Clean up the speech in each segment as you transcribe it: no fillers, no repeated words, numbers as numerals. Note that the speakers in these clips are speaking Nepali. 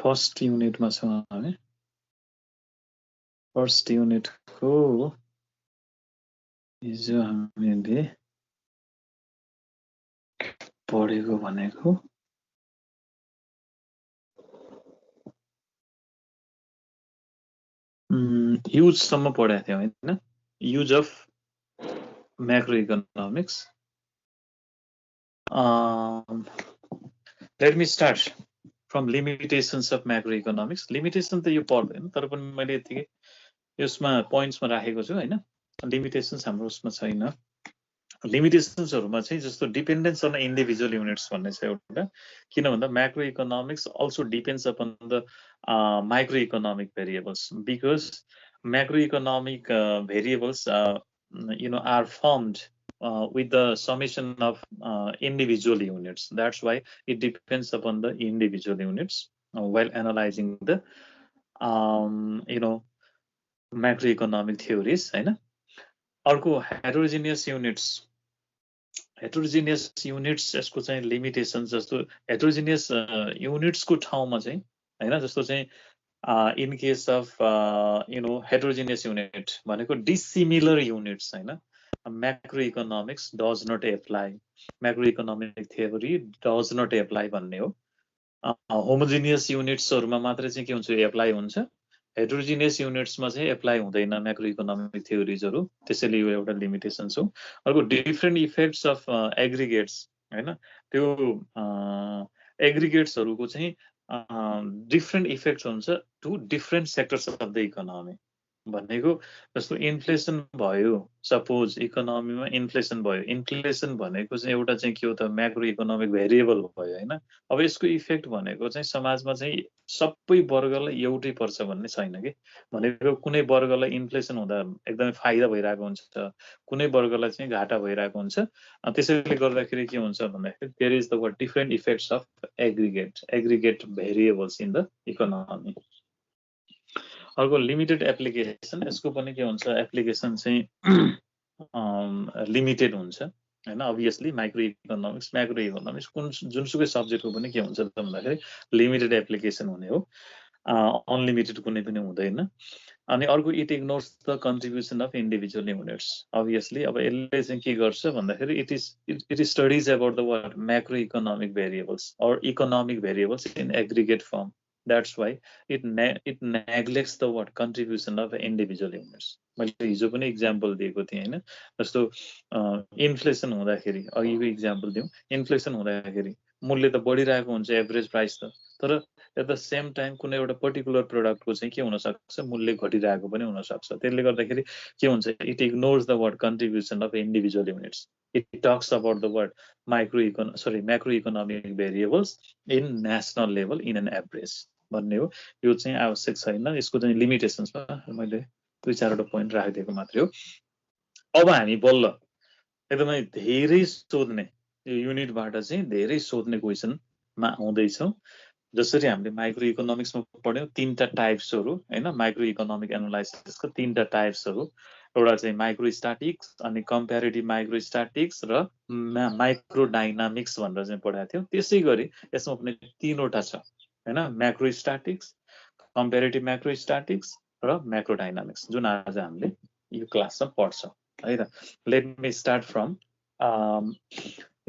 फर्स्ट युनिटमा छौँ हामी फर्स्ट युनिटको हिजो हामीले पढेको भनेको युज सम्म पढेको थियौँ हैन use of macroeconomics let me start from limitations of macroeconomics limitation त यो पर्दैन तर पनि मैले यतिकै यसमा पोइन्ट्समा राखेको छु हैन लिमिटेशन्स हाम्रो उसमा छैन लिमिटेशन्सहरुमा चाहिँ जस्तो डिपेन्डेन्स अन इन्डिभिजुअल युनिट्स भन्ने छ एउटा किन भन्दा macroeconomics also depends upon the microeconomic variables because macroeconomic variables are formed with the summation of individual units. That's why it depends upon the individual units while analyzing the macroeconomic theories हैन अर्को heterogeneous units यसको चाहिँ लिमिटेसन जस्तो heterogeneous units को ठाउँमा चाहिँ हैन जस्तो चाहिँ in case of heterogeneous unit भनेको dissimilar units हैन macroeconomics does not apply macroeconomic theory does not apply भन्ने हो homogeneous units हरुमा मात्र चाहिँ के हुन्छ एप्लाई हुन्छ heterogeneous units मा चाहिँ एप्लाई हुँदैन macroeconomic theories हरु त्यसैले यो एउटा लिमिटेसन हो अर्को डिफरेन्ट इफेक्ट्स अफ एग्रिगेट्स हैन त्यो एग्रिगेट्स हरुको चाहिँ डिफरेन्ट इफेक्ट्स हुन्छ to different sectors of the economy भनेको जस्तो इन्फ्लेसन भयो सपोज इकोनोमीमा इन्फ्लेसन भयो इन्फ्लेसन भनेको चाहिँ एउटा चाहिँ के हो त म्याक्रो इकोनोमिक भेरिएबल भयो हैन अब यसको इफेक्ट भनेको चाहिँ समाजमा चाहिँ सबै वर्गलाई एउटै पर्छ भन्ने छैन के भनेको कुनै वर्गलाई इन्फ्लेसन हुँदा एकदमै फाइदा भइरहेको हुन्छ कुनै वर्गलाई चाहिँ घाटा भइरहेको हुन्छ त्यसैले गर्दाखेरि के हुन्छ भन्दाखेरि there is the word different effects of aggregate variables in the economy अर्को लिमिटेड एप्लिकेसन यसको पनि के हुन्छ एप्लिकेसन चाहिँ लिमिटेड हुन्छ हैन obviously macroeconomics macroeconomics जुनसुकै सब्जेक्टको पनि के हुन्छ त भन्दाखेरि लिमिटेड एप्लिकेसन हुने हो अनलिमिटेड कुनै पनि हुँदैन अनि अर्को it ignores the contribution of individual units obviously अब यसले चाहिँ के गर्छ भन्दाखेरि it studies about the word macroeconomic variables or economic variables in aggregate form that's why it neglects the word contribution of individual units मैले हिजो पनि एक्जाम्पल दिएको थिएँ हैन जस्तो इन्फ्लेसन हुँदाखेरि अघिको एक्जाम्पल दिउँ इन्फ्लेसन हुँदाखेरि मूल्य त बढिरहेको हुन्छ एभरेज प्राइस त तर एट द सेम टाइम कुनै एउटा पर्टिकुलर प्रोडक्टको चाहिँ के हुन सक्छ मूल्य घटिरहेको पनि हुन सक्छ त्यसले गर्दाखेरि के हुन्छ it ignores the word contribution of individual units it talks about the word macroeconomic variables in national level in an average भन्ने हो यो चाहिँ आवश्यक छैन यसको चाहिँ लिमिटेशन्समा मैले दुई चारवटा पोइन्ट राखिदिएको मात्रै हो अब हामी बल्ल एकदमै धेरै सोध्ने यो युनिटबाट चाहिँ धेरै सोध्ने क्वेशनमा आउँदैछौँ जसरी हामीले माइक्रो इकोनोमिक्समा पढ्यौँ तीनटा टाइप्सहरु हैन माइक्रो इकोनोमिक एनालाइसिसको तीनटा टाइप्सहरु एउटा चाहिँ माइक्रो स्ट्याटिक्स अनि कम्प्यारेटिभ माइक्रो स्ट्याटिक्स र माइक्रो डायनामिक्स भनेर चाहिँ पढाएको थियौँ त्यसै गरी यसमा पनि तीनवटा छ हैन म्याक्रो स्ट्याटिक्स कम्प्यारेटिभ म्याक्रो स्ट्याटिक्स र म्याक्रो डायनामिक्स जुन आज हामीले यो क्लासमा पढ्छौँ है त let me start from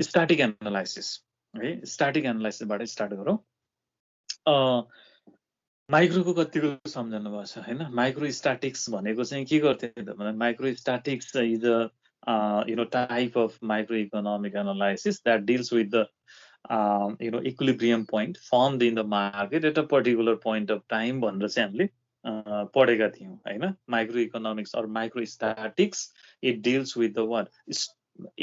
static analysis है स्ट्याटिक एनालाइसिसबाट स्टार्ट गरौँ माइक्रोको कतिको सम्झनु भएको छ हैन माइक्रो स्ट्याटिक्स भनेको चाहिँ के गर्थे त भन्दा micro statics is a type of micro economic analysis that deals with the equilibrium point formed in the market at a particular point of time भनेर चाहिँ हामीले पढेका थियौं हैन micro economics or micro statics it deals with the what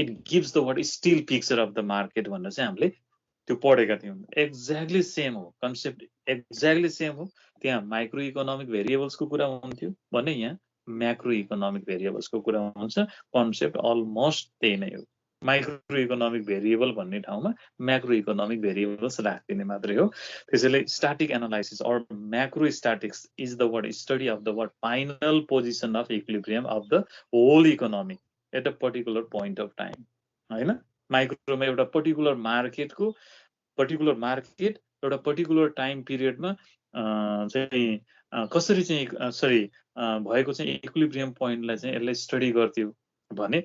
it gives the what still picture of the market भनेर चाहिँ हामीले त्यो पढेका थियौं एक्ज्याक्टली सेम हो कन्सेप्ट एक्ज्याक्टली सेम हो त्यहाँ माइक्रो इकोनोमिक भेरिएबल्स को कुरा हुन्थ्यो भने यहाँ म्याक्रो इकोनोमिक भेरिएबल्स को कुरा हुन्छ कन्सेप्ट अलमोस्ट त्यही नै हो माइक्रो इकोनोमिक भेरिएबल भन्ने ठाउँमा म्याक्रो इकोनोमिक भेरिएबल्स राखिदिने मात्रै हो त्यसैले static analysis or macro statics is the word study of the word final position of equilibrium of the whole economy at a particular point of time हैन माइक्रोमा एउटा पर्टिकुलर मार्केट एउटा पर्टिकुलर टाइम पिरियडमा चाहिँ कसरी चाहिँ भएको चाहिँ इक्विलिब्रियम पोइन्टलाई चाहिँ यसले स्टडी गर्थ्यो भने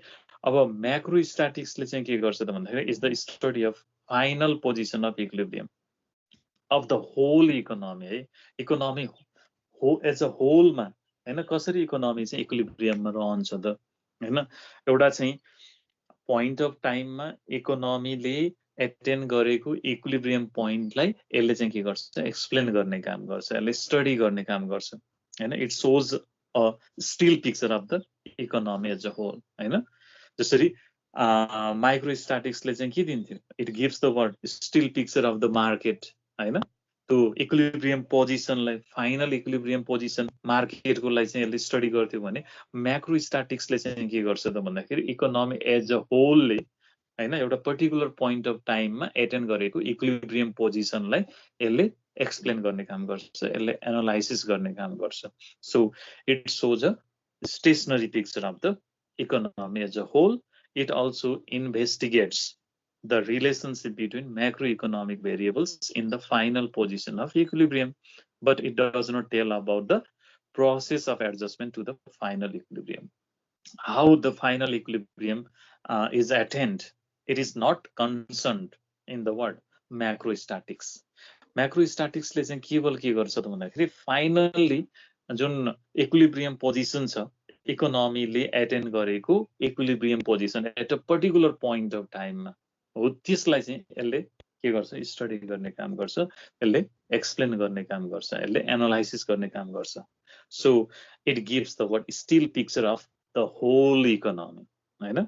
अब म्याक्रो स्ट्याटिक्सले चाहिँ के गर्छ त भन्दाखेरि is the study of final position of equilibrium of the whole economy है इकोनोमी एज अ होलमा हैन कसरी इकोनोमी चाहिँ इक्विलिब्रियममा रहन्छ त हैन एउटा चाहिँ पोइन्ट अफ टाइममा इकोनोमीले एटेन्ड गरेको इक्विलिब्रियम पोइन्टलाई यसले चाहिँ के गर्छ एक्सप्लेन गर्ने काम गर्छ यसले स्टडी गर्ने काम गर्छ हैन it shows a still picture of the economy as a whole हैन जसरी माइक्रो स्ट्याटिक्सले चाहिँ के दिन्थ्यो it gives the word still picture of the market हैन त्यो इक्विलिब्रियम पोजिसनलाई फाइनल इक्विलिब्रियम पोजिसन मार्केटको लागि चाहिँ यसले स्टडी गर्थ्यो भने म्याक्रो स्ट्याटिक्सले चाहिँ के गर्छ त भन्दाखेरि इकोनोमी एज अ होलले हैन एउटा पर्टिकुलर पोइन्ट अफ टाइममा एटेन्ड गरेको इक्विलिब्रियम पोजिसनलाई यसले एक्सप्लेन गर्ने काम गर्छ यसले एनालाइसिस गर्ने काम गर्छ so it shows a stationary picture of the economy as a whole. It also investigates the relationship between macroeconomic variables in the final position of equilibrium, but it does not tell about the process of adjustment to the final equilibrium. How the final equilibrium is attained, it is not concerned in the word macrostatics. Macrostatics ले चाहिँ केवल के गर्छ त भन्दाखेरि फाइनली जुन इक्विलिब्रियम पोजिसन छ इकोनोमीले एटेन्ड गरेको equilibrium position at a particular point of टाइममा हो त्यसलाई चाहिँ यसले के गर्छ स्टडी गर्ने काम गर्छ यसले एक्सप्लेन गर्ने काम गर्छ यसले एनालाइसिस गर्ने काम गर्छ so it gives the word still picture of the whole economy हैन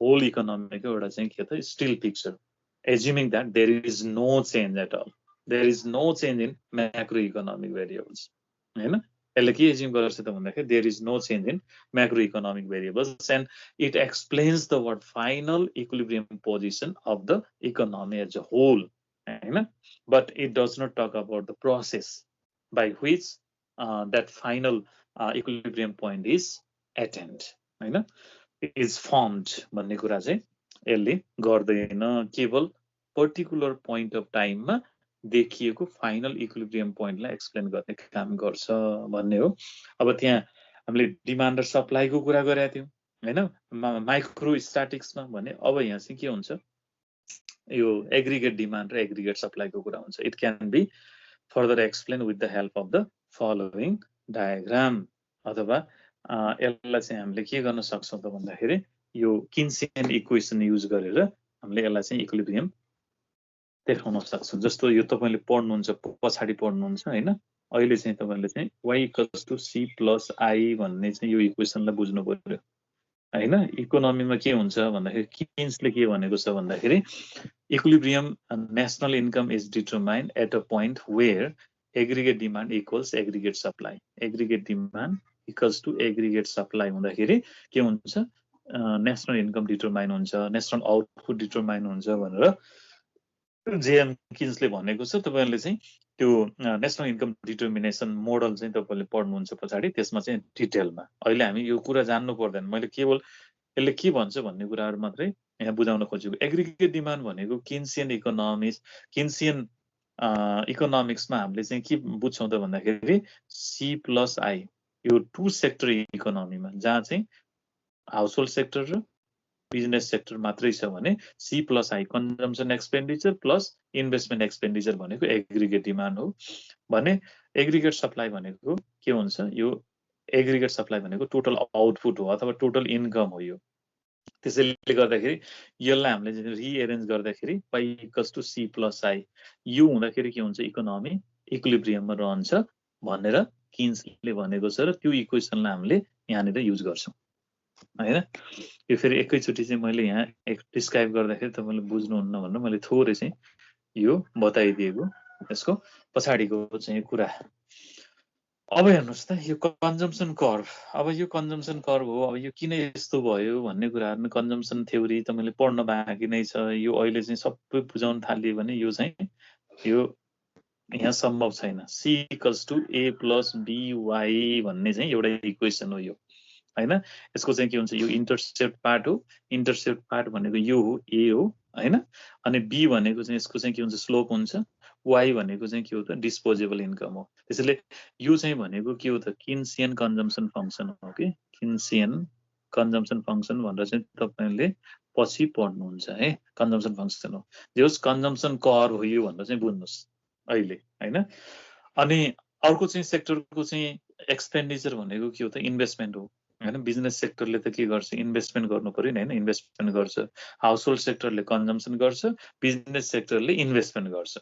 होल इकोनोमीको एउटा चाहिँ के त still picture assuming that there is no change at all there is no change in macro economic variables हैन यसले के एज्युम गर्छ त भन्दाखेरि there is no change in macro economic variables and it explains the word final equilibrium position of the economy as a whole हैन but it does not talk about the process by which that final equilibrium point is attained हैन इज फर्मड भन्ने कुरा चाहिँ यसले गर्दैन केवल पर्टिकुलर पोइन्ट अफ टाइममा देखिएको फाइनल इक्विलिब्रियम पोइन्टलाई एक्सप्लेन गर्ने काम गर्छ भन्ने हो अब त्यहाँ हामीले डिमान्ड र सप्लाईको कुरा गरेका थियौं हैन माइक्रो स्ट्याटिक्समा भने अब यहाँ चाहिँ के हुन्छ यो एग्रिगेट डिमान्ड र एग्रिगेट सप्लाईको कुरा हुन्छ it can be further explained with the help of the following diagram अथवा यसलाई चाहिँ हामीले के गर्न सक्छौं त भन्दाखेरि यो किन्सियन इक्वेसन युज गरेर हामीले यसलाई चाहिँ इक्विलिब्रियम देखाउन सक्छौं जस्तो यो तपाईले पढ्नुहुन्छ पछाडी पढ्नुहुन्छ हैन अहिले चाहिँ तपाईले चाहिँ y = c + i भन्ने चाहिँ यो इक्वेसनलाई बुझ्नु पर्यो हैन इकोनोमीमा के हुन्छ भन्दाखेरि किन्सले के भनेको छ भन्दाखेरि equilibrium national income is determined at a point where aggregate demand equals aggregate supply aggregate demand equals to aggregate supply हुँदाखेरि के हुन्छ नेशनल इन्कम डिटरमाइन हुन्छ नेशनल आउटपुट डिटरमाइन हुन्छ भनेर जेएम किन्सले भनेको छ तपाईहरुले चाहिँ त्यो नेशनल इन्कम डिटर्मिनेसन मोडल चाहिँ तपाईले पढ्नुहुन्छ पछाडी त्यसमा चाहिँ डिटेलमा अहिले हामी यो कुरा जान्नु पर्दैन मैले केवल यसले के भन्छ भन्ने कुराहरु मात्रै यहाँ बुझाउन खोजेको एग्रिगेट डिमान्ड भनेको किन्सियन इकोनोमिक्समा हामीले चाहिँ के बुझ्छौं त भन्दाखेरि C + I यो टु सेक्टर इकोनोमीमा जहाँ चाहिँ हाउसहोल्ड सेक्टर र बिजनेस सेक्टर मात्रै छ भने C + I consumption expenditure plus investment expenditure भनेको एग्रिगेट डिमान्ड हो भने एग्रिगेट सप्लाई भनेको के हुन्छ यो एग्रिगेट सप्लाई भनेको टोटल आउटपुट हो अथवा टोटल इन्कम हो यो त्यसैले गर्दाखेरि यसलाई हामीले रिअरेन्ज गर्दाखेरि y = C + I यो हुँदाखेरि के हुन्छ इकोनोमी इक्विलिब्रियममा रहन्छ भनेर किन्सले भनेको छ र त्यो इक्वेसनलाई हामीले यहाँनिर युज गर्छौं हैन यो फेरि एकैचोटी चाहिँ मैले यहाँ डिस्क्राइब गर्दाखेरि तपाईले बुझ्नुहुन्न भनेर मैले थोरै चाहिँ यो बताइदिएको यसको पछाडीको चाहिँ कुरा अब हेर्नुस् त यो कन्जम्सन कर्भ, अब यो कन्जम्सन कर्भ हो, अब यो किन यस्तो भयो भन्ने कुराहरु कन्जम्सन थ्योरी तपाईले पढ्न बाँकी नै छ। यो अहिले चाहिँ सबै बुझाउन थालियो भने यो चाहिँ यो यहाँ सम्भव छैन। c equals to a plus by भन्ने चाहिँ एउटा इक्वेसन हो यो हैन। यसको चाहिँ के हुन्छ, यो इन्टरसेप्ट पार्ट हो, इन्टरसेप्ट पार्ट भनेको यो हो, a हो हैन। अनि b भनेको चाहिँ यसको चाहिँ के हुन्छ, स्लोप हुन्छ। y भनेको चाहिँ के हो त, डिस्पोजेबल इन्कम हो। त्यसैले यो चाहिँ भनेको के हो त, किन्सियन कन्जम्सन फंक्सन हो के, किन्सियन कन्जम्सन फंक्सन भनेर चाहिँ तपाईले पछि पढ्नुहुन्छ है। कन्जम्सन फंक्सन हो, जस कन्जम्सन कर्भ हो यो भनेर चाहिँ बुझ्नुस् अहिले हैन। अनि अर्को चाहिँ सेक्टरको चाहिँ एक्सपेन्डिचर भनेको के हो त, इन्भेस्टमेन्ट हो हैन। बिजनेस सेक्टरले त के गर्छ, इन्भेस्टमेन्ट गर्नु पर्यो नि हैन, इन्भेस्टमेन्ट गर्छ। हाउसहोल्ड सेक्टरले कन्जम्सन गर्छ, बिजनेस सेक्टरले इन्भेस्टमेन्ट गर्छ।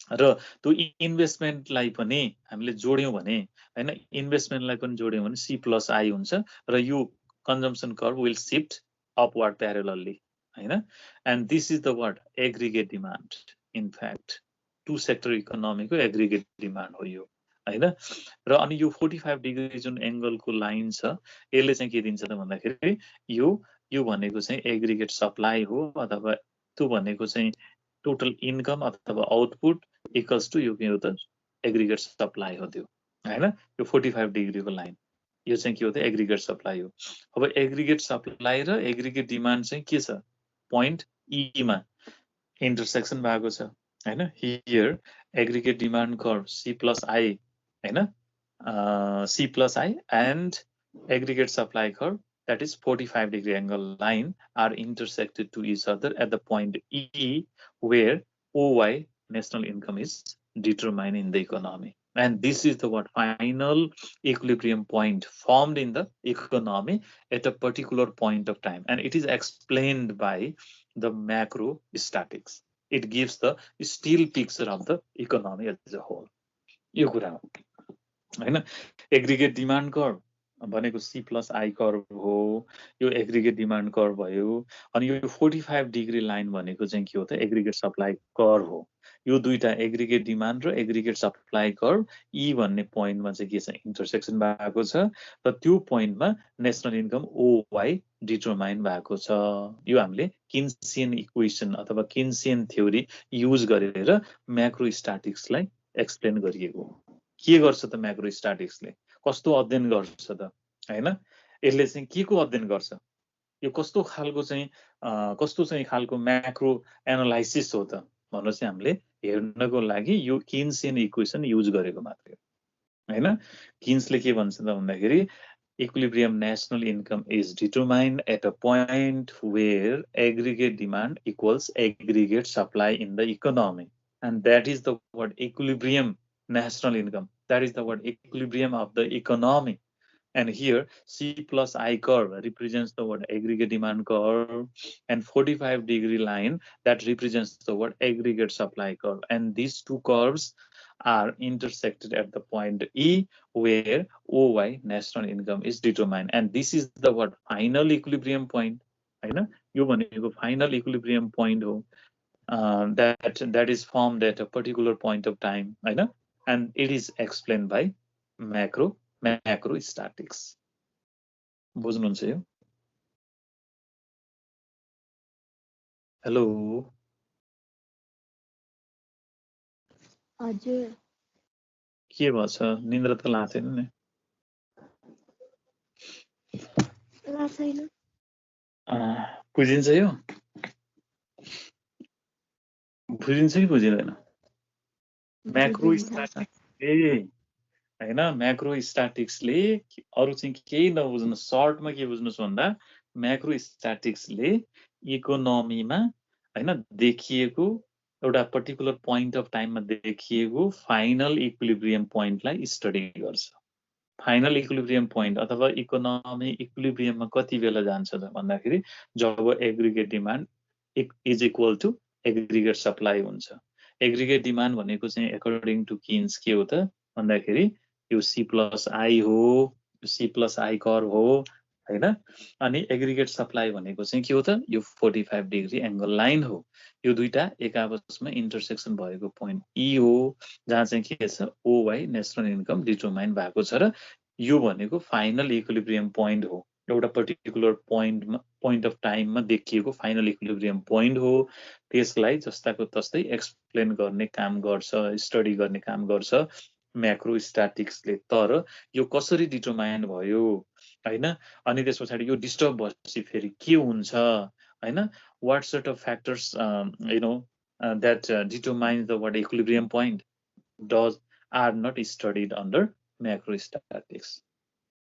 र त्यो इन्भेस्टमेन्टलाई पनि हामीले जोड्यौं भने हैन, इन्भेस्टमेन्टलाई पनि जोड्यौं भने c प्लस i हुन्छ र यो consumption curve will shift upward parallelly हैन। And this is the what, aggregate demand. In fact two sector इकोनोमीको एग्रिगेट डिमान्ड हो यो हैन। र अनि यो 45 डिग्री जुन एंगलको लाइन छ यसले चाहिँ के दिन्छ त भन्दाखेरि यो भनेको चाहिँ एग्रिगेट सप्लाई हो, अथवा त्यो भनेको चाहिँ टोटल इन्कम अथवा आउटपुट इक्वल्स टु यो के हो त, एग्रिगेट सप्लाई हो त्यो हैन। यो 45 डिग्रीको लाइन यो चाहिँ के हो त, एग्रिगेट सप्लाई हो। अब एग्रिगेट सप्लाई र एग्रिगेट डिमान्ड चाहिँ के छ, पोइन्ट ई मा इन्टरसेक्सन भएको छ हैन। Here aggregate demand curve c plus i हैन, c plus i and aggregate supply curve, that is 45 degree angle line, are intersected to each other at the point E where OY, national income, is determined in the economy. And this is the what, final equilibrium point formed in the economy at a particular point of time, and it is explained by the macro statics. It gives the still picture of the economy as a whole. यो कुरा हो हैन। एग्रिगेट डिमान्ड कर्भ भनेको c प्लस i कर्भ हो, यो एग्रिगेट डिमान्ड कर्भ भयो। अनि यो 45 डिग्री लाइन भनेको चाहिँ के हो त, एग्रिगेट सप्लाई कर्भ हो। यो दुईटा एग्रिगेट डिमान्ड र एग्रिगेट सप्लाई कर्भ ई भन्ने पोइन्टमा चाहिँ के छ, इन्टरसेक्सन भएको छ र त्यो पोइन्टमा नेसनल इन्कम ओवाई डिटरमाइन भएको छ। यो हामीले किन्सियन इक्वेसन अथवा किन्सियन थ्योरी युज गरेर म्याक्रो स्ट्याटिक्सलाई एक्सप्लेन गरिएको हो। के गर्छ त म्याक्रो स्ट्याटिक्सले, कस्तो अध्ययन गर्छ त हैन। यसले चाहिँ के को अध्ययन गर्छ, यो कस्तो चाहिँ खालको म्याक्रो एनालाइसिस हो त भनेर चाहिँ हामीले हेर्नको लागि यो किन्सियन इक्वेसन युज गरेको मात्रै हो हैन। किन्सले के भन्छ त भन्दाखेरि, equilibrium national income is determined at a point where aggregate demand equals aggregate supply in the economy, and that is the word equilibrium national income, that is the word equilibrium of the economy. And here C plus I curve represents the word aggregate demand curve, and 45 degree line that represents the word aggregate supply curve, and these two curves are intersected at the point E where OY, national income, is determined, and this is the what, final equilibrium point हैन। यो भनेको final equilibrium point हो, that is formed at a particular point of time हैन, and it is explained by macro statics. बुझ्नुहुन्छ यो? हेलो हजुर, के भछ, निन्द्रा त लाग्दैन नि? छैन। बुझिन्छ यो? बुझिन्छ कि बुझिँदैन? म्याक्रो स्ट्याटिक्सले हैन, म्याक्रो स्ट्याटिक्सले अरु चाहिँ केही नबुझ्नु, सर्टमा के बुझ्नुस् भन्दा म्याक्रो स्ट्याटिक्सले इकोनोमीमा हैन देखिएको एउटा पर्टिकुलर पोइन्ट अफ टाइममा देखिएको फाइनल इक्विलिब्रियम पोइन्टलाई स्टडी गर्छ। फाइनल इक्विलिब्रियम पोइन्ट अथवा इकोनोमी इक्विलिब्रियममा कति बेला जान्छ त भन्दाखेरि जब aggregate demand is equal to aggregate supply हुन्छ। एग्रिगेट डिमान्ड भनेको चाहिँ अकर्डिङ टु किन्स के हो त भन्दाखेरि यो C प्लस I हो, C प्लस I कर्भ हो हैन अनि एग्रिगेट सप्लाई भनेको चाहिँ के हो त यो 45 डिग्री एंगल लाइन हो यो दुईटा एक आपसमा इन्टरसेक्सन भएको पोइन्ट ई हो जहाँ चाहिँ के छ ओवाई नेसनल इन्कम डिटरमाइन भएको छ र यो भनेको फाइनल इक्विलिब्रियम पोइन्ट हो एउटा पर्टिकुलर पोइन्ट अफ टाइममा देखिएको फाइनल इक्विलिब्रियम पोइन्ट हो त्यसलाई जस्ताको तस्तै एक्सप्लेन गर्ने काम गर्छ स्टडी गर्ने काम गर्छ म्याक्रो स्ट्याटिक्सले तर यो कसरी डिटरमाइन भयो हैन अनि त्यस पछाडि यो डिस्टर्ब भएपछि फेरि के हुन्छ हैन what sort of factors that determines the what equilibrium point are not studied under macrostatistics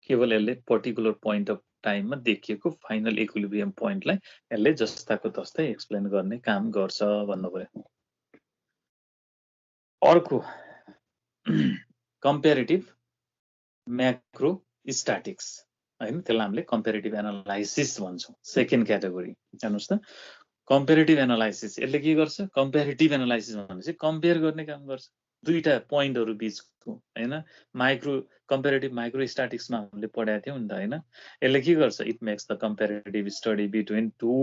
केवल यसले पर्टिकुलर पोइन्ट अफ टाइममा देखिएको फाइनल इक्विलिब्रियम पोइन्टलाई यसले जस्ताको तस्तै एक्सप्लेन गर्ने काम गर्छ भन्नुभयो अर्को कम्पेरिटिभ म्याक्रो स्ट्याटिक्स हैन त्यसलाई हामीले कम्पेरिटिभ एनालाइसिस भन्छौँ सेकेन्ड क्याटेगोरी हेर्नुस् त कम्पेरिटिभ एनालाइसिस यसले के गर्छ कम्पेरिटिभ एनालाइसिस भनेपछि कम्पेयर गर्ने काम गर्छ दुईटा पोइन्टहरु बीचको हैन माइक्रो कम्पेरिटिभ माइक्रो स्ट्याटिक्समा हामीले पढाएको थियौं नि त हैन यसले के गर्छ it makes the comparative study between two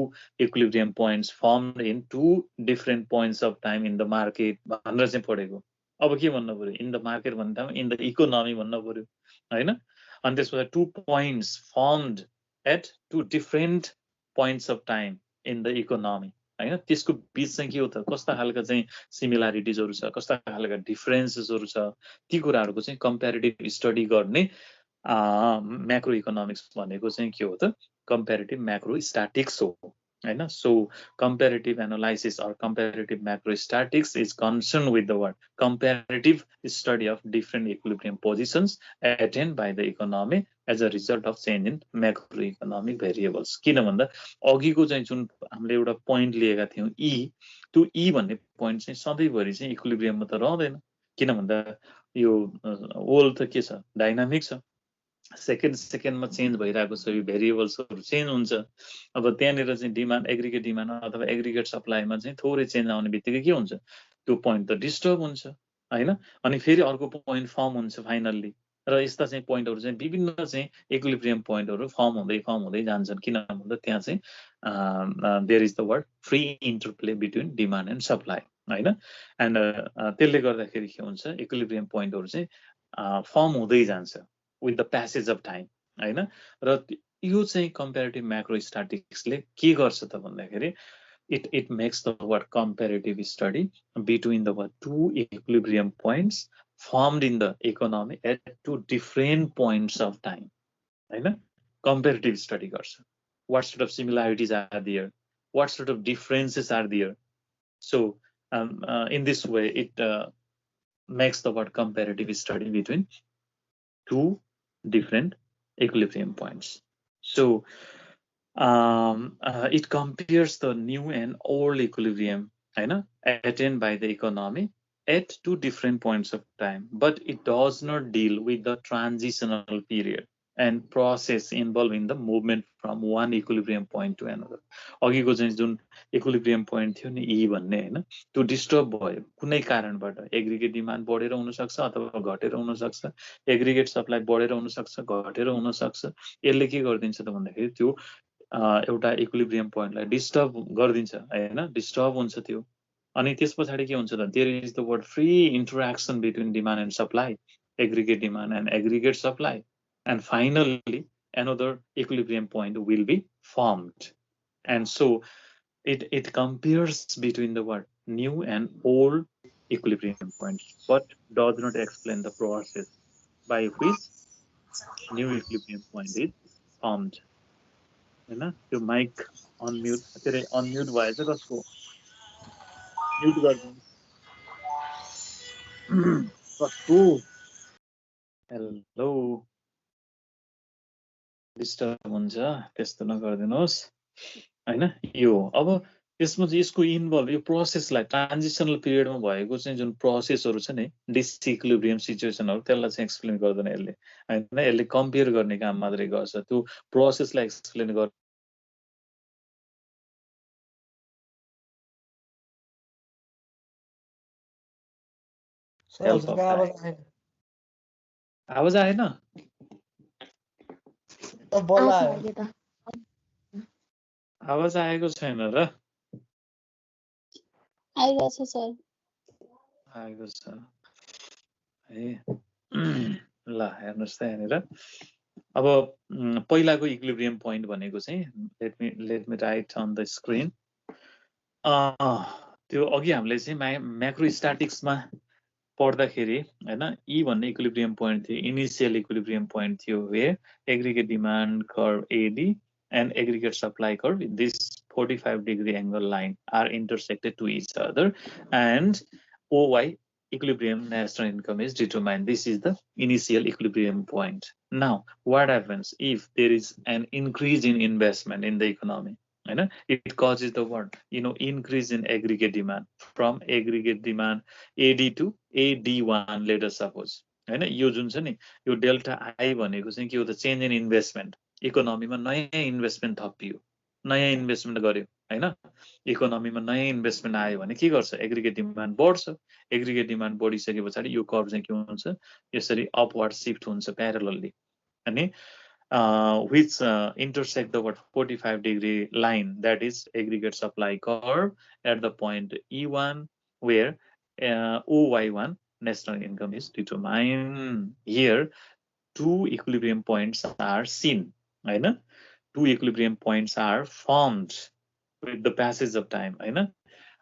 equilibrium points formed in two different points of time in the market भनेर चाहिँ पढेको अब के भन्नु पर्यो इन द मार्केट भन्दा इन द इकोनोमी भन्नु पर्यो हैन अनि त्यसपछि two points formed at two different points of time in the economy हैन त्यसको बीच चाहिँ के हो त कस्ता खालका चाहिँ सिमिलरिटिजहरु छ कस्ता खालका डिफरेन्सेसहरु छ ती कुराहरुको चाहिँ कम्पेरिटिभ स्टडी गर्ने म्याक्रो इकोनोमिक्स भनेको चाहिँ के हो त कम्पेरिटिभ म्याक्रो स्ट्याटिक्स हो हैन so comparative analysis or comparative macro statics is concern with the word comparative study of different equilibrium positions attained by the economy as a result of change in macro economic variables किन भन्दा अघिको चाहिँ जुन हामीले एउटा पोइन्ट लिएका थियौं ई त्यो ई भन्ने पोइन्ट चाहिँ सधैँभरि चाहिँ इक्विलिब्रियममा त रहँदैन किन भन्दा यो वर्ल्ड त के छ डाइनामिक छ सेकेन्डमा चेन्ज भइरहेको छ यो भेरिएबल्सहरु चेन्ज हुन्छ अब त्यहाँनिर चाहिँ डिमान्ड एग्रिगेट डिमान्ड अथवा एग्रिगेट सप्लाईमा चाहिँ थोरै चेन्ज आउने बित्तिकै के हुन्छ त्यो पोइन्ट त डिस्टर्ब हुन्छ हैन अनि फेरि अर्को पोइन्ट फर्म हुन्छ फाइनल्ली र यस्ता चाहिँ पोइन्टहरु चाहिँ विभिन्न चाहिँ इक्विलिब्रियम पोइन्टहरु फर्म हुँदै जान्छन् किन भन्दा त्यहाँ चाहिँ there is the word free interplay between demand and supply हैन एन्ड त्यसले गर्दाखेरि के हुन्छ इक्विलिब्रियम पोइन्टहरु चाहिँ फर्म हुँदै जान्छ with the passage of time हैन र यो चाहिँ कम्पेरिटिभ म्याक्रो स्ट्याटिक्सले के गर्छ त भन्दाखेरि it makes the what comparative study between the what two equilibrium points formed in the economy at two different points of time हैन comparative study गर्छ what sort of similarities are there what sort of differences are there so in this way it makes the what comparative study between two different equilibrium points. So it compares the new and old equilibrium attained by the economy at two different points of time, but it does not deal with the transitional period and process involved in the movement from one equilibrium point to another. अघिको चाहिँ जुन इक्विलिब्रियम पोइन्ट थियो नि ई भन्ने हैन त्यो डिस्टर्ब भयो कुनै कारणबाट एग्रिगेट डिमान्ड बढेर हुन सक्छ अथवा घटेर हुन सक्छ एग्रिगेट सप्लाई बढेर हुन सक्छ घटेर हुन सक्छ यसले के गर्दिन्छ त भन्दाखेरि त्यो एउटा इक्विलिब्रियम पोइन्टलाई डिस्टर्ब गर्दिन्छ हैन डिस्टर्ब हुन्छ त्यो अनि त्यसपछि के हुन्छ त there is the word free interaction between demand and supply aggregate demand and aggregate supply and finally another equilibrium point will be formed and so it compares between the what new and old equilibrium points but does not explain the process by which new equilibrium point is formed हैन त्यो माइक अनम्युट भएछ कसको म्युट गर्दिनु कसको हेलो डिस्टर्ब हुन्छ त्यस्तो नगर्दिनुहोस् हैन यो अब त्यसमा चाहिँ यसको इन्भल्भ यो प्रोसेसलाई ट्रान्जिसनल पिरियडमा भएको चाहिँ जुन प्रोसेसहरु छ नि डिसइक्विलिब्रियम सिचुएसनहरु त्यसलाई चाहिँ एक्सप्लेन गर्दैन यसले हैन यसले कम्पेयर गर्ने काम मात्रै गर्छ त्यो प्रोसेसलाई एक्सप्लेन गर्छ आवाज आएन आछ अहिले त आवाज आएको छैन र आइरहेछ सर आएको छ है ल हेर्नुहोस् त यहाँनिर अब पहिलाको इक्विलिब्रियम पोइन्ट भनेको चाहिँ let me write on the screen त्यो अघि हामीले चाहिँ म्याक्रो स्ट्याटिक्समा पढ्दाखेरि हैन ई भन्ने इक्विलिब्रियम पोइन्ट थियो इनिशियल इक्विलिब्रियम पोइन्ट थियो where aggregate demand curve AD and aggregate supply curve, this 45-degree angle line are intersected to each other, and OY equilibrium national income is determined. This is the initial equilibrium point. Now, what happens if there is an increase in investment in the economy? It causes the what? Increase in aggregate demand from aggregate demand AD to AD1, let us suppose. यो जुन छ नि यो डेल्टा आई भनेको चाहिँ के हो त चेन्ज इन इन्भेस्टमेन्ट इकोनोमीमा नयाँ इन्भेस्टमेन्ट थपियो नयाँ इन्भेस्टमेन्ट गर्यो हैन इकोनोमीमा नयाँ इन्भेस्टमेन्ट आयो भने के गर्छ एग्रिगेट डिमान्ड बढ्छ एग्रिगेट डिमान्ड बढिसके पछाडि यो कर्भ चाहिँ के हुन्छ यसरी अपवर्ड शिफ्ट हुन्छ प्यारलली अनि which intersect the 45-degree line, that is aggregate supply curve at the point E1 where OY1 national income is determined. Here two equilibrium points are seen, right? Two equilibrium points are formed with the passage of time, right?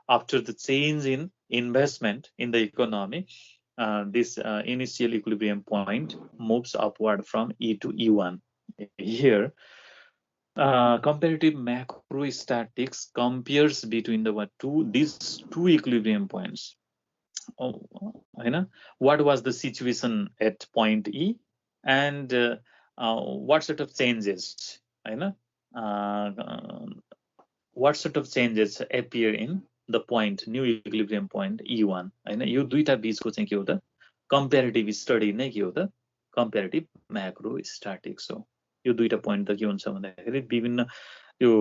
After the change in investment in the economy, this initial equilibrium point moves upward from E to E1. Here, comparative macrostatics compares between these two equilibrium points. What was the situation at point E and what sort of changes what sort of changes appear in the point new equilibrium point E1 यो दुईटा बीचको चाहिँ के हो त कम्पेरेटिभ स्टडी नै के हो त कम्पेरेटिभ म्याक्रो स्ट्याटिक्स हो यो दुईटा पोइन्ट त के हुन्छ भन्दाखेरि विभिन्न यो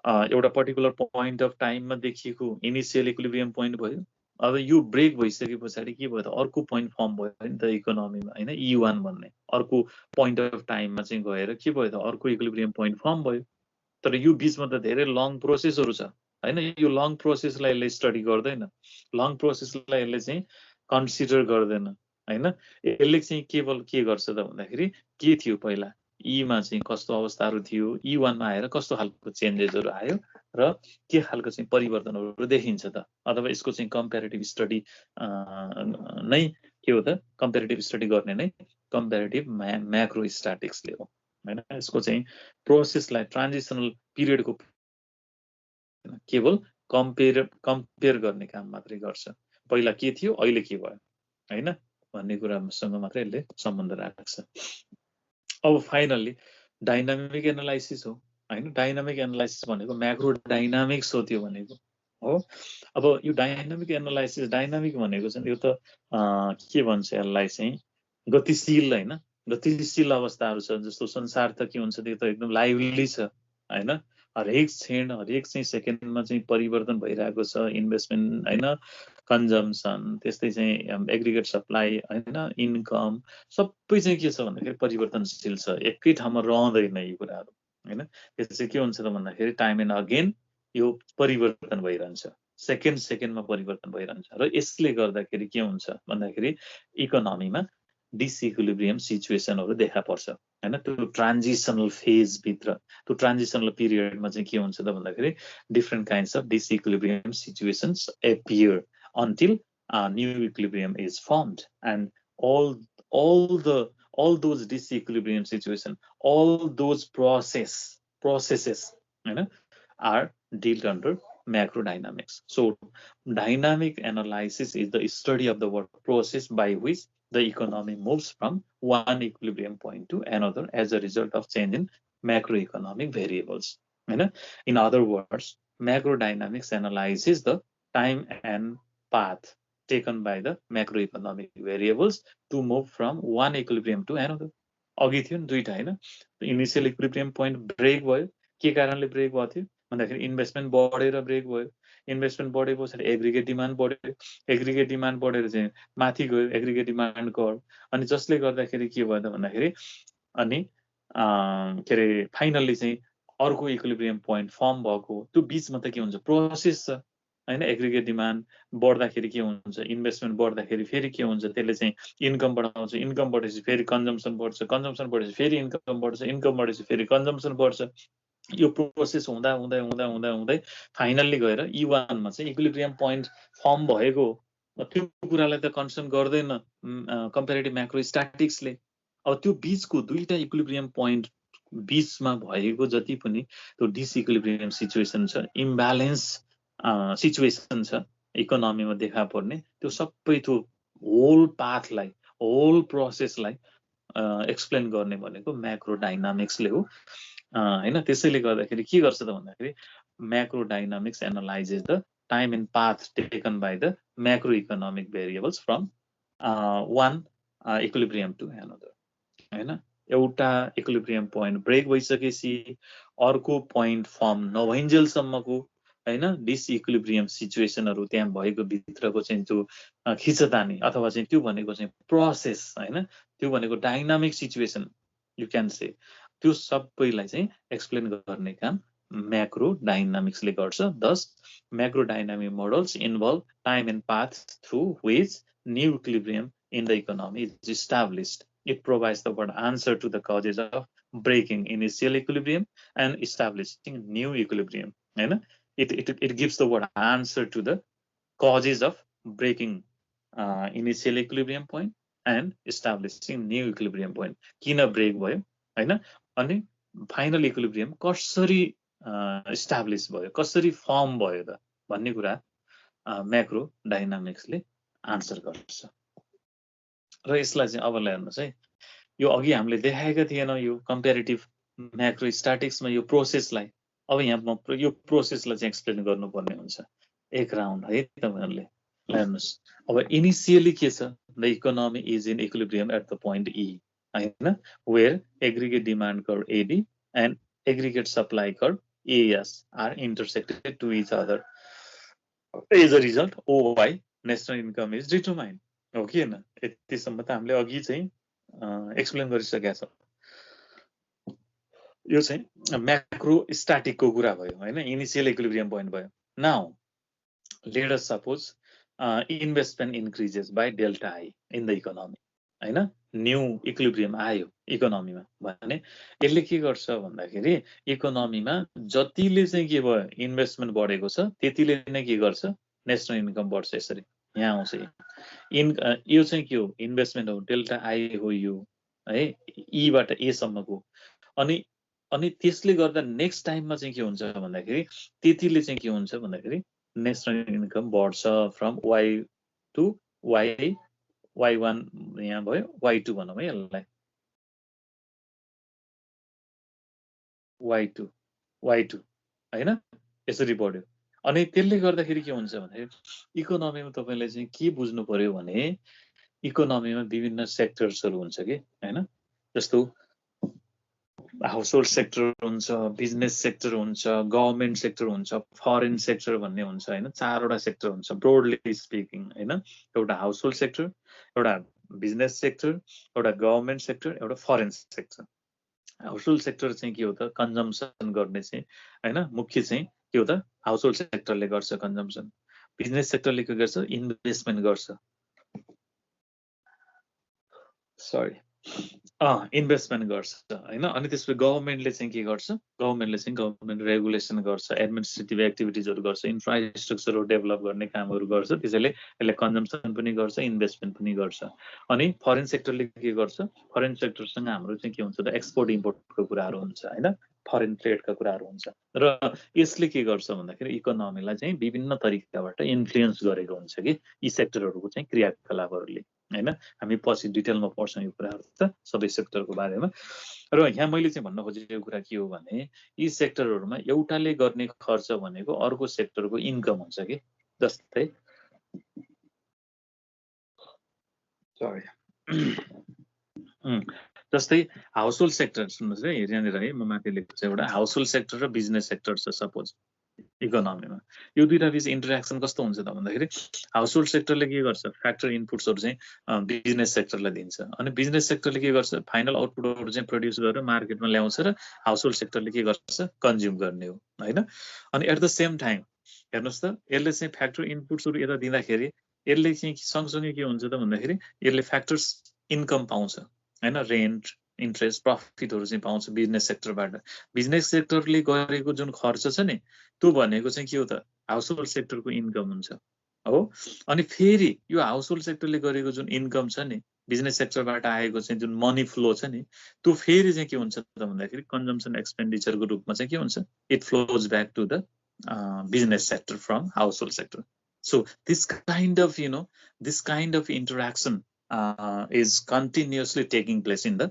एउटा पर्टिकुलर पोइन्ट अफ टाइममा देखिएको इनिशियल इक्विलिब्रियम पोइन्ट भयो अब यो ब्रेक भइसके पछाडि के भयो त अर्को पोइन्ट फर्म भयो नि त इकोनोमीमा हैन E1 भन्ने अर्को पोइन्ट अफ टाइममा चाहिँ गएर के भयो त अर्को इक्विलिब्रियम पोइन्ट फर्म भयो तर यो बीचमा त धेरै लङ प्रोसेसहरु छ हैन यो लङ प्रोसेसलाई यसले स्टडी गर्दैन लङ प्रोसेसलाई यसले चाहिँ कन्सिडर गर्दैन हैन यसले चाहिँ केवल के गर्छ त भन्दाखेरि के थियो पहिला ईमा चाहिँ कस्तो अवस्थाहरु थियो E1 मा आएर कस्तो खालको चेन्जेसहरु आयो र के खालको चाहिँ परिवर्तनहरु देखिन्छ त अथवा यसको चाहिँ कम्पेरेटिभ स्टडी नै के हो त कम्पेरेटिभ स्टडी गर्ने नै कम्पेरेटिभ म्याक्रो स्ट्याटिक्सले हो हैन यसको चाहिँ प्रोसेसलाई ट्रान्जिसनल पिरियडको केवल कम्पेयर गर्ने काम मात्रै गर्छ पहिला के थियो अहिले के भयो हैन भन्ने कुरासँग मात्रै यसले सम्बन्ध राख्छ अब फाइनली डाइनामिक एनालाइसिस हो हैन डाइनामिक एनालाइसिस भनेको म्याक्रो डाइनामिक्स हो त्यो भनेको हो अब यो डाइनामिक एनालाइसिस डाइनामिक भनेको चाहिँ यो त के भन्छ यसलाई चाहिँ गतिशील हैन गतिशील अवस्थाहरु छ जस्तो संसार त के हुन्छ त्यो त एकदम लाइभली छ हैन हरेक क्षण हरेक चाहिँ सेकेन्डमा चाहिँ परिवर्तन भइरहेको छ इन्भेस्टमेन्ट हैन कन्जम्सन त्यस्तै चाहिँ एग्रिगेट सप्लाई हैन इन्कम सबै चाहिँ के छ भन्दाखेरि परिवर्तनशील छ एकै ठाउँमा रहँदैन यी कुराहरु हैन त्यसै के हुन्छ त भन्दाखेरि टाइम एन्ड अगेन यो परिवर्तन भइरहन्छ सेकेन्डमा परिवर्तन भइरहन्छ र यसले गर्दाखेरि के हुन्छ भन्दाखेरि इकोनोमीमा डिसइक्विलिब्रियम सिचुएसनहरु देखा पर्छ हैन त्यो ट्रान्जिसनल फेज भित्र त्यो ट्रान्जिसनल पिरियडमा चाहिँ के हुन्छ त भन्दाखेरि different kinds of disequilibrium situations appear until a new equilibrium is formed and all those disequilibrium situation all those processes are dealt under macrodynamics. So dynamic analysis is the study of the work process by which the economy moves from one equilibrium point to another as a result of change in macroeconomic variables. In other words, macrodynamics analyzes the time and path taken by the macroeconomic variables to move from one equilibrium to another. अघि थियो नि दुईटा हैन इनिशियल इक्विलिब्रियम पोइन्ट ब्रेक भयो के कारणले ब्रेक भयो थियो भन्दाखेरि इन्भेस्टमेन्ट बढेर ब्रेक भयो इन्भेस्टमेन्ट बढेपछि एग्रिगेट डिमान्ड बढ्यो एग्रिगेट डिमान्ड बढेर चाहिँ माथि गयो एग्रिगेट डिमान्ड कर्भ अनि जसले गर्दाखेरि के भयो त भन्दाखेरि अनि के अरे फाइनल्ली चाहिँ अर्को इक्विलिब्रियम पोइन्ट फर्म भएको त्यो बिचमा त के हुन्छ प्रोसेस छ हैन एग्रिगेट डिमान्ड बढ्दाखेरि के हुन्छ इन्भेस्टमेन्ट बढ्दाखेरि फेरि के हुन्छ त्यसले चाहिँ इन्कम बढाउँछ इन्कम बढेपछि फेरि कन्जम्सन बढ्छ कन्जम्सन बढेपछि फेरि इन्कम बढ्छ इन्कम बढेपछि फेरि कन्जम्सन बढ्छ यो प्रोसेस हुँदा हुँदै हुँदा हुँदा हुँदै फाइनल्ली गएर E1 मा चाहिँ इक्विलिब्रियम पोइन्ट फर्म भएको त्यो कुरालाई त कन्सर्न गर्दैन कम्पेरेटिभ म्याक्रो स्ट्याटिक्सले अब त्यो बीचको दुईटा इक्विलिब्रियम पोइन्ट बीचमा भएको जति पनि त्यो डिसइक्विलिब्रियम सिचुएसन छ इम्ब्यालेन्स सिचुएसन छ इकोनोमीमा देखा पर्ने त्यो सबै त्यो होल पाथलाई होल प्रोसेसलाई एक्सप्लेन गर्ने भनेको म्याक्रो डाइनामिक्सले हो हैन त्यसैले गर्दाखेरि के गर्छ त भन्दाखेरि macro dynamics analyses the time and path taken by the macro economic variables from one equilibrium to another हैन एउटा इक्विलिब्रियम पोइन्ट ब्रेक भइसकेपछि अर्को पोइन्ट फर्म नभइन्जेलसम्मको हैन डिसइक्विलिब्रियम सिचुएसनहरु त्यहाँ भएको भित्रको चाहिँ त्यो खिचतानी अथवा चाहिँ त्यो भनेको चाहिँ प्रोसेस हैन त्यो भनेको डाइनामिक सिचुएसन यु क्यान से त्यो सबैलाई चाहिँ एक्सप्लेन गर्ने काम म्याक्रो डाइनामिक्सले गर्छ दस macro dynamic models involve time and path through which new equilibrium in the economy is established. It provides the word answer to the causes of breaking initial equilibrium and establishing new equilibrium. It gives the word answer to the causes of breaking initial equilibrium point and establishing new equilibrium point. किन ब्रेक भयो हैन अनि फाइनल इक्विलिब्रियम कसरी एस्टाब्लिश भयो कसरी फर्म भयो त भन्ने कुरा म्याक्रो डाइनामिक्सले आन्सर गर्छ र यसलाई चाहिँ अब हेर्नुस् है यो अघि हामीले देखाएका थिएन यो कम्पेरेटिभ म्याक्रो स्ट्याटिक्समा यो प्रोसेसलाई अब यहाँ यो प्रोसेसलाई चाहिँ एक्सप्लेन गर्नुपर्ने हुन्छ एक राउन्ड है तपाईहरुले हेर्नुस् अब इनिशियली के छ the economy is in equilibrium at the point E हैन where aggregate demand curve AD and aggregate supply curve AS are intersected to each other as a result OY national income is determined हो कि हैन यतिसम्म त हामीले अघि चाहिँ एक्सप्लेन गरिसकेका छौं यो चाहिँ म्याक्रो स्ट्याटिकको कुरा भयो हैन इनिशियल इक्विलिब्रियम पोइन्ट भयो now let us suppose investment increases by delta I in the economy हैन न्यू इक्विलिब्रियम आयो इकोनोमीमा भने यसले के गर्छ भन्दाखेरि इकोनोमीमा जतिले चाहिँ के भयो इन्भेस्टमेन्ट बढेको छ त्यतिले नै के गर्छ नेशनल इन्कम बढ्छ यसरी यहाँ आउँछ यो चाहिँ के हो इन्भेस्टमेन्ट हो डेल्टा आई हो यो है ई बाट ए सम्मको अनि त्यसले गर्दा नेक्स्ट टाइममा चाहिँ के हुन्छ भन्दाखेरि त्यतिले चाहिँ के हुन्छ भन्दाखेरि नेशनल इन्कम बढ्छ from Y to Y y1 यहाँ भयो y2 भनौँ है यसलाई y2 हैन यसरी बढ्यो अनि त्यसले गर्दाखेरि के हुन्छ भन्दाखेरि इकोनोमीमा तपाईले चाहिँ के बुझ्नु पर्यो भने इकोनोमीमा विभिन्न सेक्टर्सहरु हुन्छ के हैन जस्तो हाउसहोल्ड सेक्टर हुन्छ बिजनेस सेक्टर हुन्छ गभर्नमेन्ट सेक्टर हुन्छ फरेन सेक्टर भन्ने हुन्छ हैन चारवटा सेक्टर हुन्छ ब्रोडली स्पिकिङ हैन एउटा हाउसहोल्ड सेक्टर एउटा बिजनेस सेक्टर एउटा गभर्नमेन्ट सेक्टर एउटा फरेन सेक्टर हाउसहोल्ड सेक्टर चाहिँ के हो त कन्जम्सन गर्ने चाहिँ हैन मुख्य चाहिँ के हो त हाउसहोल्ड सेक्टरले गर्छ कन्जम्सन बिजनेस सेक्टरले के गर्छ इन्भेस्टमेन्ट गर्छ इन्भेस्टमेन्ट गर्छ हैन अनि त्यसपछि गभर्नमेन्टले चाहिँ के गर्छ गभर्नमेन्ट रेगुलेसन गर्छ एडमिनिस्ट्रेटिभ एक्टिभिटिजहरु गर्छ इन्फ्रास्ट्रक्चरहरु डेभलप गर्ने कामहरु गर्छ त्यसैले यसले कन्जम्सन पनि गर्छ इन्भेस्टमेन्ट पनि गर्छ अनि फरेन सेक्टरले के गर्छ फरेन सेक्टरसँग हाम्रो चाहिँ के हुन्छ त एक्सपोर्ट इम्पोर्टको कुराहरु हुन्छ हैन फरेन ट्रेडका कुराहरु हुन्छ र यसले के गर्छ भन्दाखेरि इकोनोमीलाई चाहिँ विभिन्न तरिकाबाट इन्फ्लुएन्स गरेको हुन्छ कि यी सेक्टरहरुको चाहिँ क्रियाकलापहरुले हैन हामी पछि डिटेलमा पढ्छौं यो कुराहरु त सबै सेक्टरको बारेमा र यहाँ मैले चाहिँ भन्न खोजेको कुरा के हो भने यी सेक्टरहरुमा एउटाले गर्ने खर्च भनेको अर्को सेक्टरको इन्कम हुन्छ के जस्तै जस्तै हाउसहोल्ड सेक्टर सुन्नुस् है यहाँनिर है म माथि लेखेको छु एउटा हाउसहोल्ड सेक्टर र बिजनेस सेक्टर छ सपोज इकोनोमीमा यो दुईटा बीच इन्टरेक्सन कस्तो हुन्छ त भन्दाखेरि हाउस होल्ड सेक्टरले के गर्छ फ्याक्टर इनपुट्सहरू चाहिँ बिजनेस सेक्टरलाई दिन्छ अनि बिजनेस सेक्टरले के गर्छ फाइनल आउटपुटहरू चाहिँ प्रड्युस गरेर मार्केटमा ल्याउँछ र हाउस होल्ड सेक्टरले के गर्छ कन्ज्युम गर्ने हो हैन अनि एट द सेम टाइम हेर्नुहोस् त यसले चाहिँ फ्याक्टर इनपुट्सहरू यता दिँदाखेरि यसले चाहिँ सँगसँगै के हुन्छ त भन्दाखेरि यसले फ्याक्टर्स इन्कम पाउँछ हैन रेन्ट इन्ट्रेस्ट प्रफिटहरू चाहिँ पाउँछ बिजनेस सेक्टरबाट बिजनेस सेक्टरले गरेको जुन खर्च छ नि त्यो भनेको चाहिँ के हो त हाउस होल्ड सेक्टरको इन्कम हुन्छ हो अनि फेरि यो हाउस होल्ड सेक्टरले गरेको जुन इन्कम छ नि बिजनेस सेक्टरबाट आएको चाहिँ जुन मनी फ्लो छ नि त्यो फेरि चाहिँ के हुन्छ त भन्दाखेरि कन्जम्सन एक्सपेन्डिचरको रूपमा चाहिँ के हुन्छ it flows back to the business sector from household sector. So this kind of interaction is continuously taking place in the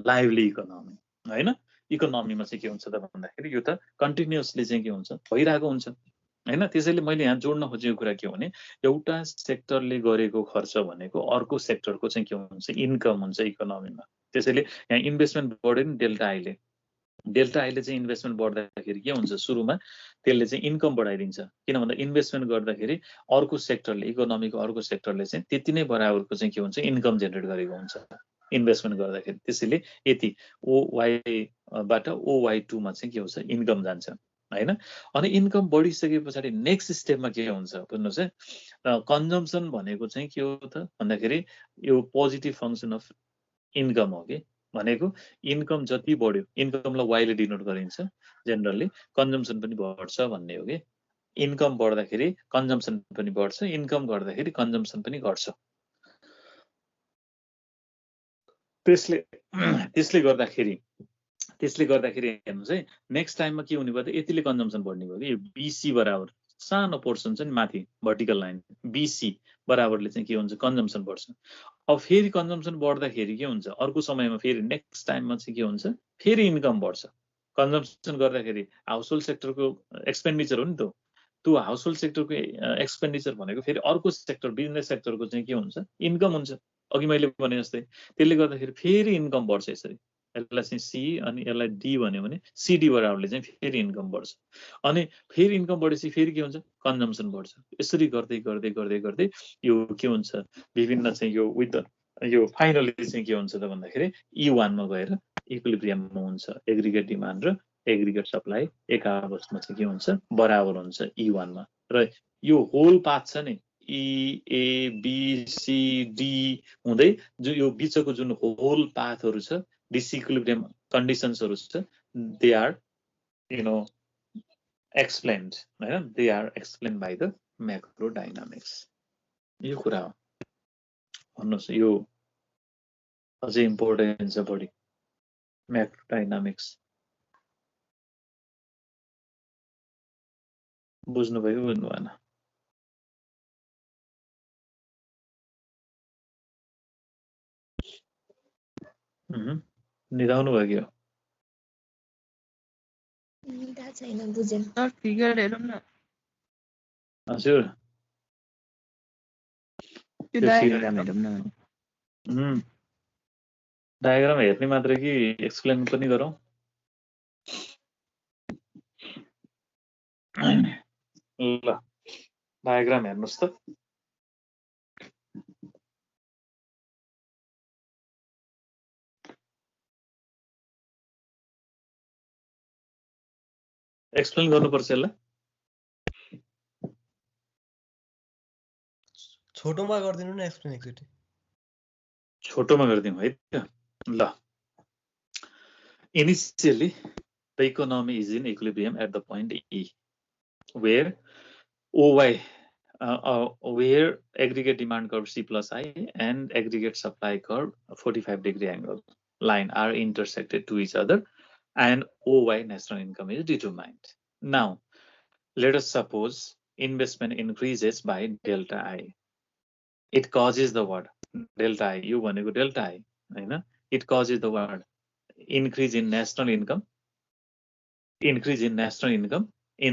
lively economy. हैन इकोनोमीमा चाहिँ के हुन्छ त भन्दाखेरि यो त कन्टिन्युअसली चाहिँ के हुन्छ भइरहेको हुन्छ हैन त्यसैले मैले यहाँ जोड्न खोजेको कुरा के हो भने एउटा सेक्टरले गरेको खर्च भनेको अर्को सेक्टरको चाहिँ के हुन्छ इन्कम हुन्छ इकोनोमीमा त्यसैले यहाँ इन्भेस्टमेन्ट बढ्यो नि डेल्टा आईले चाहिँ इन्भेस्टमेन्ट बढ्दाखेरि के हुन्छ सुरुमा त्यसले चाहिँ इन्कम बढाइदिन्छ किन भन्दा इन्भेस्टमेन्ट गर्दाखेरि अर्को सेक्टरले इकोनोमीको अर्को सेक्टरले चाहिँ त्यति नै बराबरको चाहिँ के हुन्छ इन्कम जेनेरेट गरेको हुन्छ इन्भेस्टमेन्ट गर्दाखेरि त्यसैले यति OY-बाट OY2 मा चाहिँ के हुन्छ इन्कम जान्छ हैन अनि इन्कम बढिसके पछाडि नेक्स्ट स्टेपमा के हुन्छ बुझ्नुहोस् है कन्जम्सन भनेको चाहिँ के हो त भन्दाखेरि यो पोजिटिभ फङ्सन अफ इन्कम हो कि भनेको इन्कम जति बढ्यो इन्कमलाई वाइले डिनोट गरिन्छ जेनरली कन्जम्सन पनि बढ्छ भन्ने हो कि इन्कम बढ्दाखेरि कन्जम्सन पनि बढ्छ इन्कम घट्दाखेरि कन्जम्सन पनि घट्छ त्यसले गर्दाखेरि हेर्नुहोस् है नेक्स्ट टाइममा के हुने भयो त यतिले कन्जम्सन बढ्ने भयो कि यो BC बराबर सानो पोर्सन छ नि माथि भर्टिकल लाइन BC बराबरले चाहिँ के हुन्छ कन्जम्सन बढ्छ अब फेरि कन्जम्सन बढ्दाखेरि के हुन्छ अर्को समयमा फेरि नेक्स्ट टाइममा चाहिँ के हुन्छ फेरि इन्कम बढ्छ कन्जम्सन गर्दाखेरि हाउस होल्ड सेक्टरको एक्सपेन्डिचर हो नि त्यो हाउस होल्ड सेक्टरको एक्सपेन्डिचर भनेको फेरि अर्को सेक्टर बिजनेस सेक्टरको चाहिँ के हुन्छ इन्कम हुन्छ अघि मैले भने जस्तै त्यसले गर्दाखेरि फेरि इन्कम बढ्छ यसरी यसलाई चाहिँ C अनि यसलाई D भन्यो भने CD बराबरले चाहिँ फेरि इन्कम बढ्छ अनि फेरि इन्कम बढेपछि फेरि के हुन्छ कन्जम्सन बढ्छ यसरी गर्दै गर्दै यो के हुन्छ विभिन्न चाहिँ यो विथ यो फाइनली चाहिँ के हुन्छ त भन्दाखेरि E1 मा गएर इक्विलिब्रियममा हुन्छ एग्रिगेट डिमान्ड र एग्रिगेट सप्लाई एक आपसमा चाहिँ के हुन्छ बराबर हुन्छ E1 मा र यो होल पाथ छ नि EABCD हुँदै यो बिचको जुन होल पाथहरू छ डिसइक्विलिब्रियम कन्डिसन्सहरू छ दे आर एक्सप्लेन्ड हैन they are explained by the macro dynamics यो कुरा हो भन्नुहोस् यो अझै इम्पोर्टेन्ट छ बढी म्याक्रो डाइनामिक्स बुझ्नुभयो बुझ्नु भएन निदाउनु भयो कि निदा छैन बुझेन फिगर हेरौँ न हजुर त्यो डायग्राम हेरौँ न डायग्राम हेर्ने मात्र कि एक्सप्लेन पनि गरौँ ल डायग्राम हेर्नुहोस् त एक्सप्लेन गर्नुपर्छ यसलाई छोटोमा गरिदिनु न एक्सप्लेन एकचोटि छोटोमा गरिदिउँ है त ल initially the economy is in equilibrium at the point E where OY where aggregate demand curve C plus I and aggregate supply curve 45-degree angle line are intersected to each other and OY national income is determined. Now, let us suppose investment increases by delta I. It causes the word delta I. You want to go delta I. It causes the word increase in national income in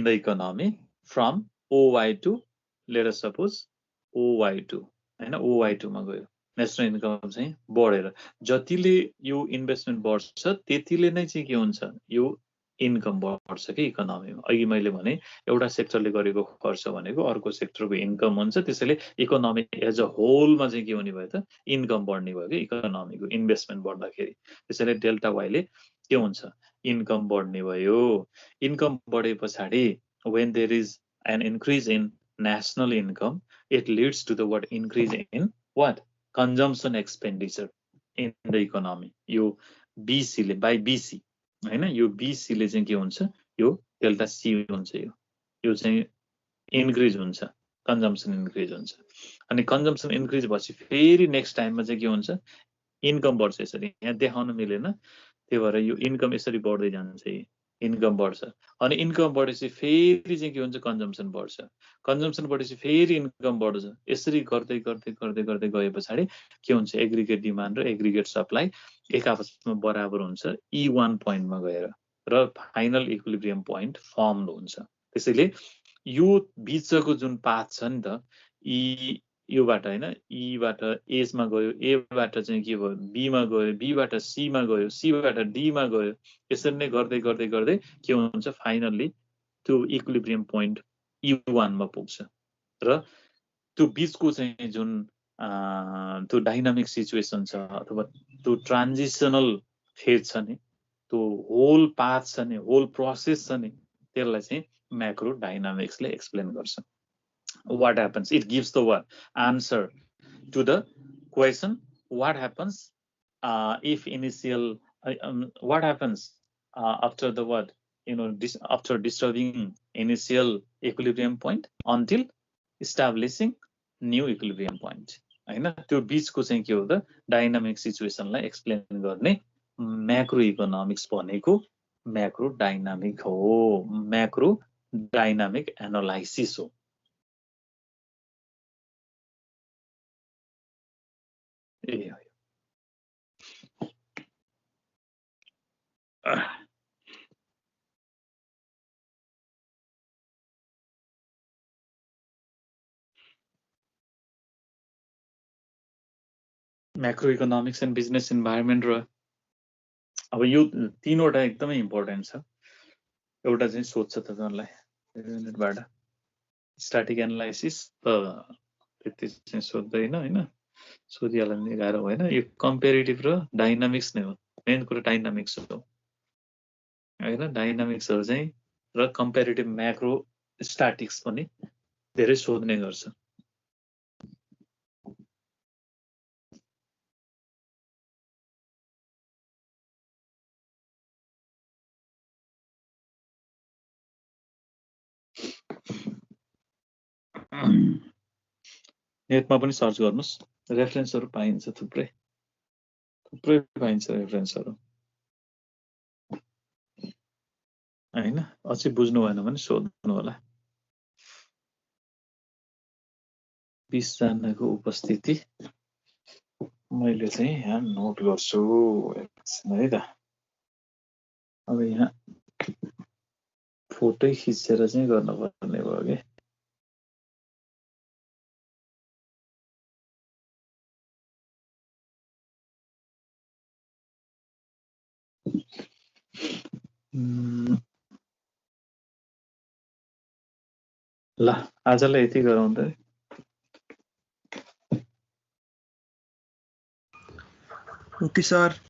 the economy from OY to let us suppose OY2 हैन OY2 मा गयो नेशनल इन्कम चाहिँ बढेर जतिले यो इन्भेस्टमेन्ट बढ्छ त्यतिले नै चाहिँ के हुन्छ यो इन्कम बढ्छ कि इकोनोमीमा। अघि मैले भने एउटा सेक्टरले गरेको खर्च भनेको अर्को सेक्टरको इन्कम हुन्छ, त्यसैले इकोनोमी एज अ होलमा चाहिँ के हुने भयो त इन्कम बढ्ने भयो कि इकोनोमीको इन्भेस्टमेन्ट बढ्दाखेरि। त्यसैले डेल्टा वाइले के हुन्छ इन्कम बढ्ने भयो। इन्कम बढे पछाडि when there is an increase in national income, it leads to the what increase in what consumption expenditure in the economy. यो BC ले by BC हैन, यो BC ले चाहिँ के हुन्छ यो डेल्टा C हुन्छ। यो चाहिँ इन्क्रिज हुन्छ, कन्जम्सन इन्क्रिज हुन्छ। अनि कन्जम्सन इन्क्रिज भएपछि फेरि नेक्स्ट टाइममा चाहिँ के हुन्छ इन्कम बढ्छ। यसरी यहाँ देखाउन मिलेन, त्यही भएर यो इन्कम यसरी बढ्दै जान्छ, इन्कम बढ्छ। अनि इन्कम बढेपछि फेरि चाहिँ के हुन्छ कन्जम्सन बढ्छ, कन्जम्सन बढेपछि फेरि इन्कम बढ्छ। यसरी गर्दै गर्दै गर्दै गर्दै गए पछाडि के हुन्छ एग्रिगेट डिमान्ड र एग्रिगेट सप्लाई एक आपसमा बराबर हुन्छ E1 पोइन्टमा गएर र फाइनल इक्विलिब्रियम पोइन्ट फर्म हुन्छ। त्यसैले यो बीचको जुन पाथ छ नि त योबाट हैन, ईबाट एसमा गयो, एबाट चाहिँ के भयो बीमा गयो, बीबाट सीमा गयो, सीबाट डीमा गयो, यसरी नै गर्दै गर्दै गर्दै के हुन्छ फाइनल्ली त्यो इक्विलिब्रियम पोइन्ट E1 मा पुग्छ। र त्यो बीचको चाहिँ जुन त्यो डाइनामिक सिचुएसन छ अथवा त्यो ट्रान्जिसनल फेज छ नि, त्यो होल पाथ छ नि, होल प्रोसेस छ नि, त्यसलाई चाहिँ मैक्रो डायनामिक्सले एक्सप्लेन गर्छ। What happens? It gives the what answer to the question. What happens if initial? What happens after the what? After disturbing initial equilibrium point until establishing new equilibrium point. हैन, त्यो बीचको चाहिँ के हो त डायनामिक सिचुएसनलाई एक्सप्लेन गर्ने मैक्रो इकोनोमिक्स भनेको मैक्रो डायनामिक हो, मैक्रो डायनामिक एनालाइसिस हो। Macro economics and business environment र अब यो तीनवटा एकदमै इम्पोर्टेन्ट छ। एउटा चाहिँ सोध्छ त तपाईँलाई युनिटबाट स्ट्याटिक एनालाइसिस त त्यति चाहिँ सोध्दैन हैन, सोधिहाल्यो भने गाह्रो भएन। यो कम्पेरिटिभ र डाइनामिक्स नै हो, मेन कुरा डाइनामिक्स हो हैन। डाइनामिक्सहरु चाहिँ र कम्पेरिटिभ म्याक्रो स्ट्याटिक्स पनि धेरै सोध्ने गर्छ। नेटमा पनि सर्च गर्नुस्, रेफरेन्सहरु पाइन्छ, थुप्रै पाइन्छ रेफरेन्सहरु हैन। अझै बुझ्नु भएन भने सोध्नु होला। 20 जनाको उपस्थिति मैले चाहिँ यहाँ नोट गर्छु एकछिन है त। अब यहाँ फोटो खिचेर चाहिँ गर्नुपर्ने भयो के। ल आजलाई यति गरौँ त। Okay sir.